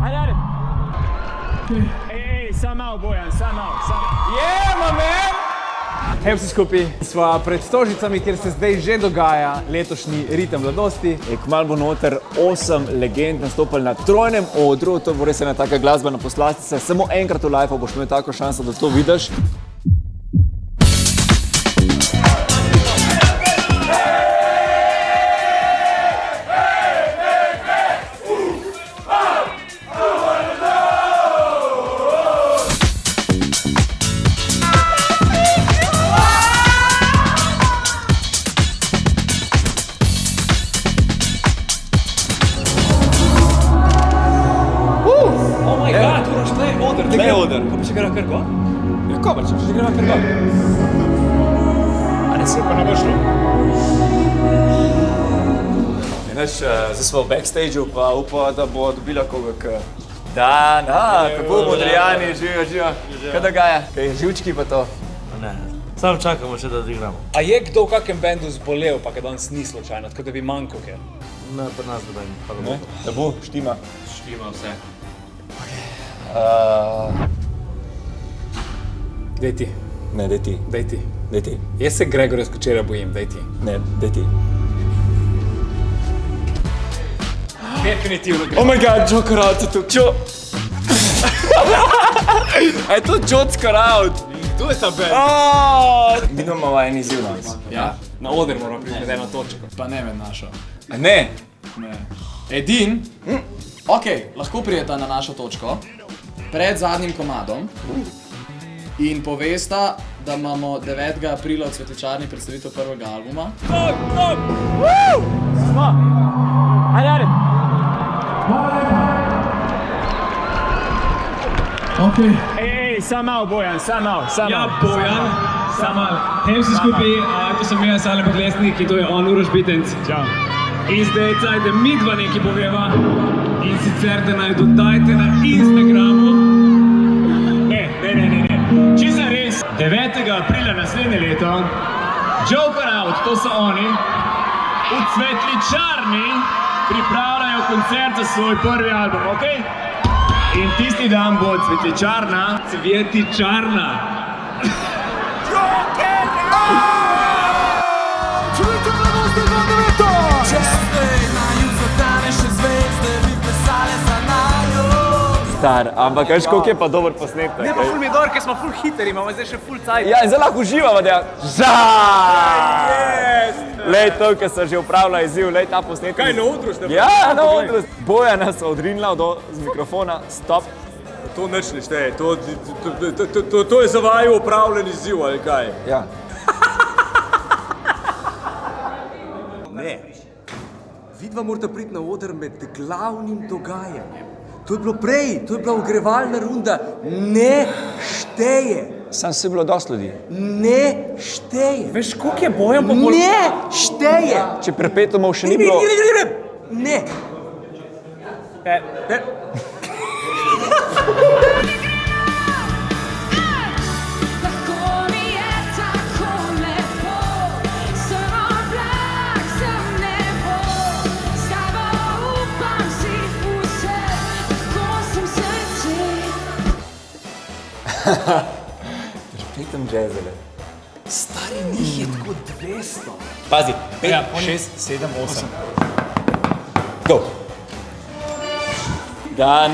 Ajde. Ej, sam malo, Bojan, sam malo. Man! Hej vsi skupaj, sva pred Stožicami, kjer se zdaj že dogaja letošnji ritem mladosti. Kmalu bo noter 8 legend nastopili na trojnem odru, to bo res ena taka glasbena poslastica. Samo enkrat v lifeu boš imel tako šanso, da to vidiš. Tle oder. Ko pa še greva kar gor? Ja, ko pa še greva kar gor. A ne se pa ne bo šlo? Zdaj smo v backstageu, pa upa, da bo dobila koga Dan, tako Modrijani, živijo. Kaj dogaja? Kaj živčki pa to? Ne, samo čakamo še, da odigramo. A je kdo v kakem bendu zbolel, pa kaj danes ni slučajno, tako da bi manjko kaj? Ne, pri nas da bendu, pa da bo. Da bo, štima. Štima vse. Dej ti. Ne, dej ti. Dej ti. Dej ti. Jaz se Gregorja Skočera bojim, dej ti. Ne, dej ti. Definitivno. Oh my god, Joe Koraut je tu. A je to Joe Koraut? Kdo je ta band? Mi imamo en izziv danes. Ja, na oder moramo priti med eno točko. Pa ne med našo. Ne. Edin, okej, lahko prijeta na našo točko pred zadnjim komadom in povesta, da imamo 9. aprila v Cvetličarni predstavitev prvega albuma. Smo. Ajde. Okej. Ej, sam malo, Bojan, sam malo. Ja, Bojan, samo hej vsi skupaj, to sem jaz, Alen Podlesnik in to je on, Uroš Bitenc. Čau. In zdaj je caj, da mi dva nekaj poveva in sicer, da naj dodajte na Instagramu. Ne. Čisto res. 9. aprila naslednje leto, Joe Koraut, to so oni, v Cvetličarni pripravljajo koncert za svoj prvi album, okej? In tisti dan bo Cvetličarna. Cvetičarna. Star, ampak veš, koliko je pa dober posnetek. Ne, pa ful mi je dobro, ker smo ful hiteri, imamo zdaj še ful cajt. Ja, in zdaj lahko uživamo, da Lej, to, ker so že upravila izziv, lej ta posnetek. Kaj, na odru ste? Ja, na odru. Bojana so odrinila z mikrofona, stop. To nič ne šteje, to je za vaju upravljen izziv, ali kaj? Ja. Ne, vidva morata priti na oder med glavnim dogajanjem. To je bilo prej, to je bila ogrevalna runda. Ne šteje. Sam si bilo dosti ljudi. Ne šteje. Veš, koliko je Bojan pa bolj... Ne šteje. Če Perpetuumov še ni bilo... Ne. Perpetuum jazzele. Stari, njih je tako 200. Pazi, 5, 6, 7, 8. go. Dan.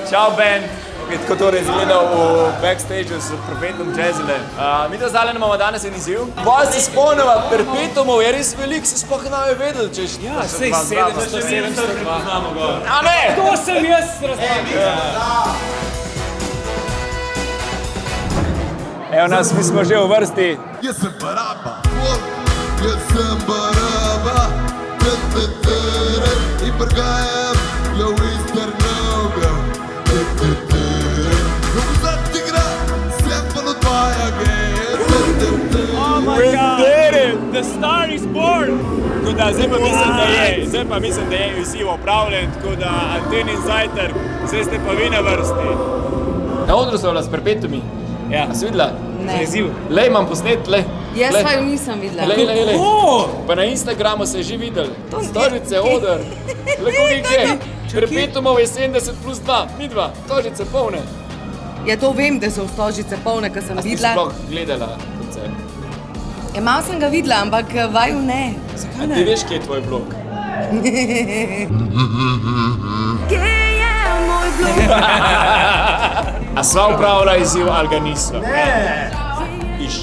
Čau, band. Tako torej izgleda v backstageu s Perpetuum jazzele. Mi to zdaj imamo danes en izziv. Bolj se spomnimo, Perpetuumov je res veliko, se sploh ne bi vedeli, češ. Ja, sej 702. A ne! To sem jaz razlagil. Evo nas, mi smo že v vrsti. Jaz sem baraba, in prgajam, jo ister noga. Zadnji gra, sem pa odvaja gej. Oh my god, the star is born. Tako da zdaj pa mislim, da je izziv opravljen, tako da Antenin zajtrk, zdaj ste pa vi na vrsti. Na odru so vas s Perpetuumi. Ja. A si videla? Ne. Lej, imam posnet, lej. Jaz Glej. pa jo nisem videla. Lej. Pa na Instagramu se je že videl. Stožice, oder. Lepo jih je. Perpetumov je 70 plus 2, mi dva, stožice polne. Ja, to vem, da so v Stožice polne, ker sem A si videla. sploh gledala koncert? Ja, malo sem ga videla, ampak vaju ne. A ti veš, kje je tvoj blog? Kje je moj blog? A sva upravila izziv ali ga nisva? Ne! Iš.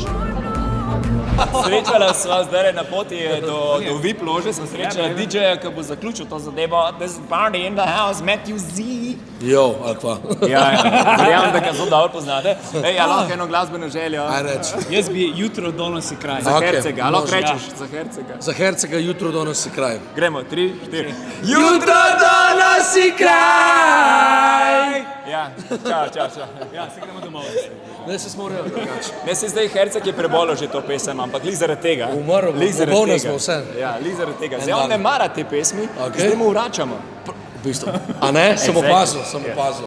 Srečala sva zdaj na poti do VIP lože, sem srečala DJ-ja, ki bo zaključil to zadevo. This party in the house, Matthew Z. Jo, ali pa. Ja, verjamem, da ga zelo dobro poznate. Ej, a lahko eno glasbeno željo? Aj reč. Jaz bi jutro donosi kraj. Za Okej, Hercega, a lahko može. rečeš za Hercega. Za Hercega jutro donosi kraj. Gremo, 3, 4. Jutro donosi kraj! Ja, čao. Ja, se gremo domov. Ne se smo urejali drugače. Ne, se zdaj Herceg je prebolel že to pesem, ampak lik zaradi tega. Umrl bo, Lik zaradi bolna tega. smo vse. Ja, lik zaradi tega. En Zdaj on dan. ne mara te pesmi, Okej. zdaj mu vračamo. V bistvu. A ne? Sem Exactly. opazil, sem opazil.